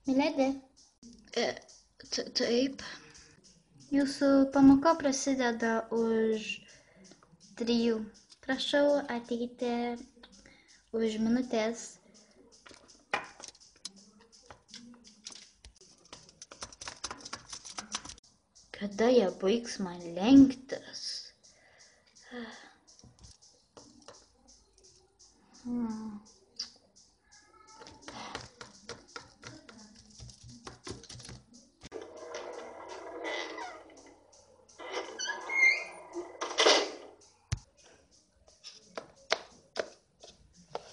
Miledi, Taip. jūsų pamoka prasideda už 3. Prašau ateiti už minutės. Kada jie baigs man lenktis?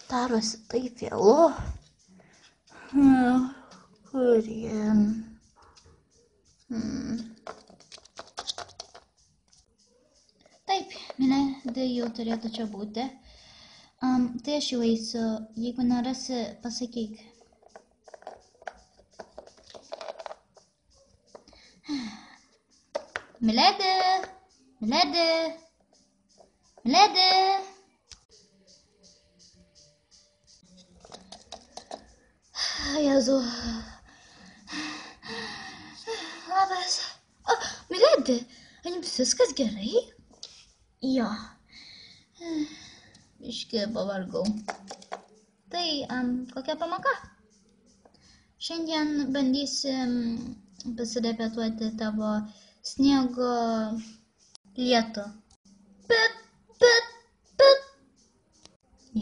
Darosi taip vėlu. Kur jie? Taip, Miledi jau turėtų čia būti. Tai aš jau eisiu. Jeigu nerasi, pasakyk. Miledi! Miledi! Miledi! Jėzau. Labas. Miledi, ar jums viskas gerai? Jo. Biški pavargau. Tai kokia pamoka? Šiandien bandysim pasirepetuoti tavo sniego lietų. Bet.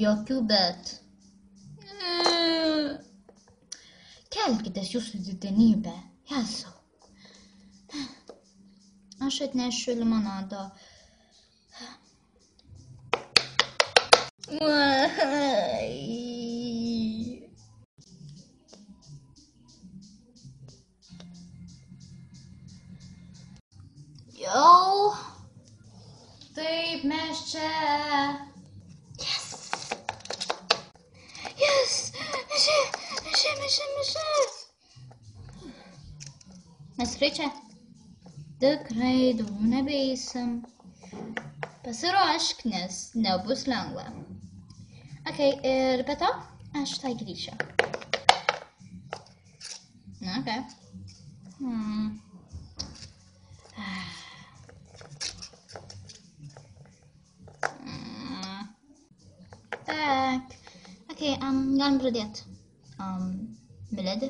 Jokių bet. Kelkitės jūsų didenybę. Jėzau. Aš atnešiu limonado. Jau. Taip, mes čia. Yes. Mes tikrai čia? Tikrai daugiau nebeeisim. Pasiruošk, nes nebus lengva. Ir be to, aš tai grįšiu. Galim pradėti. Miledi?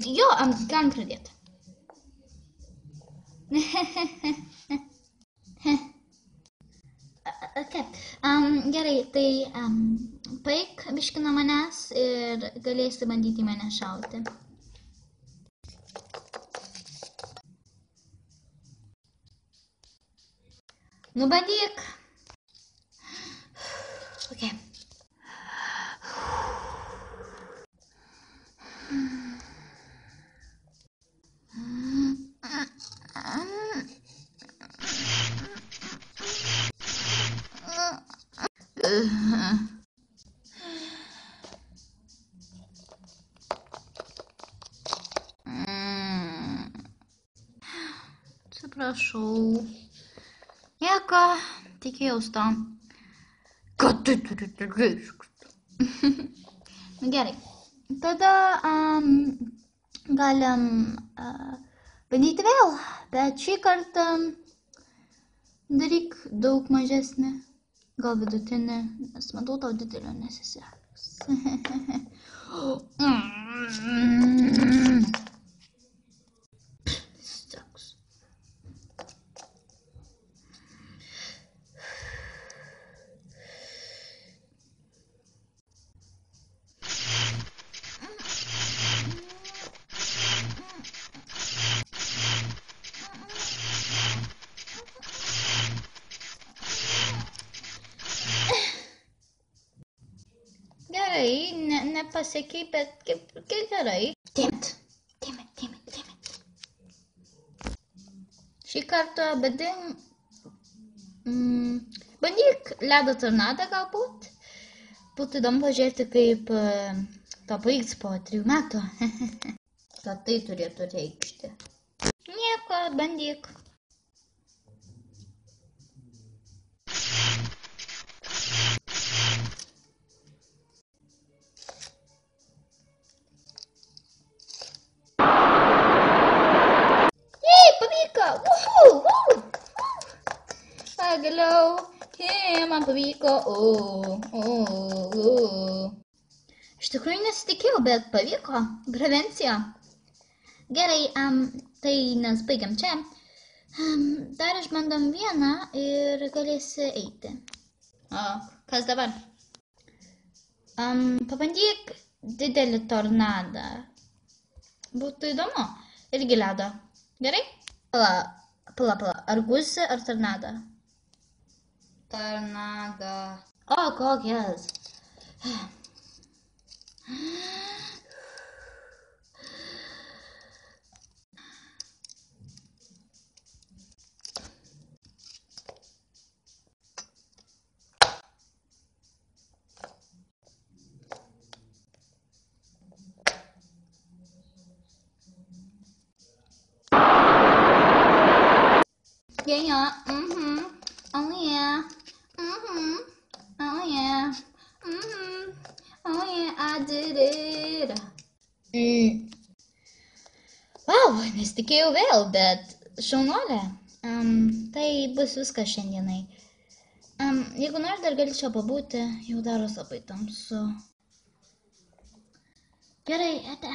Jo, galim pradėti. Gerai, tai paik biškį nuo manęs ir galėsi bandyti mane šauti. Nu, bandyk. Okay. Atsiprašau. Nieko, tikėjaus to. Kad tai turite reiškti? Gerai. Tada galim bandyti vėl, bet šį kartą daryk daug mažesnį, gal vidutinį, nes matau tau didelio nesiseks. Gerai, nepasakei, bet kaip gerai. Tėmet. Šį kartą bandyk ledo tornadą galbūt. Būtų įdomu pažiūrėti, kaip to baigs po 3 metų. Ką tai turėtų reikšti? Nieko, bandyk. pagaliau. Man pavyko. Iš tikrųjų nesitikėjau, bet pavyko. Prevencija. Gerai, tai nes baigiam čia. Dar išbandom vieną ir galėsi eiti. O, kas dabar? Pabandyk didelį tornadą. Būtų įdomu. Irgi ledo. Gerai? Pala. Ar gūsi, ar tornada? Tornada. O, kokias. Yeah. Oh yeah. Oh yeah. Oh yeah, I did it. Wow, nesitikėjau vėl, bet šaunuolė. Tai bus viskas šiandienai. Jeigu nori, dar gali čia pabūti, jau daros labai tamsu. Gerai, ate.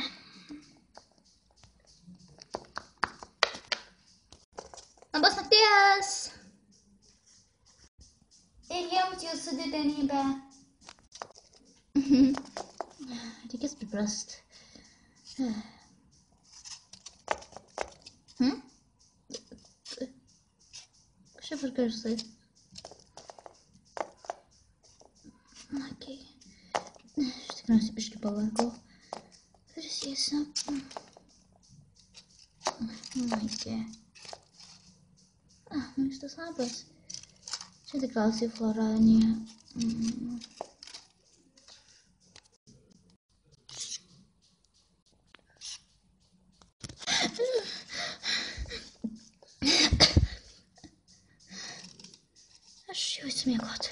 Labas nakties. Ir jums jūsų didenybė. Reikės priprast. Kažkaip ir garsai. Okei. Aš tikriausiai biškį pavargau. Prisėsiu. Okei. Šitas lapas. Čia tikriausiai floranija. Aš jau įsimiegot.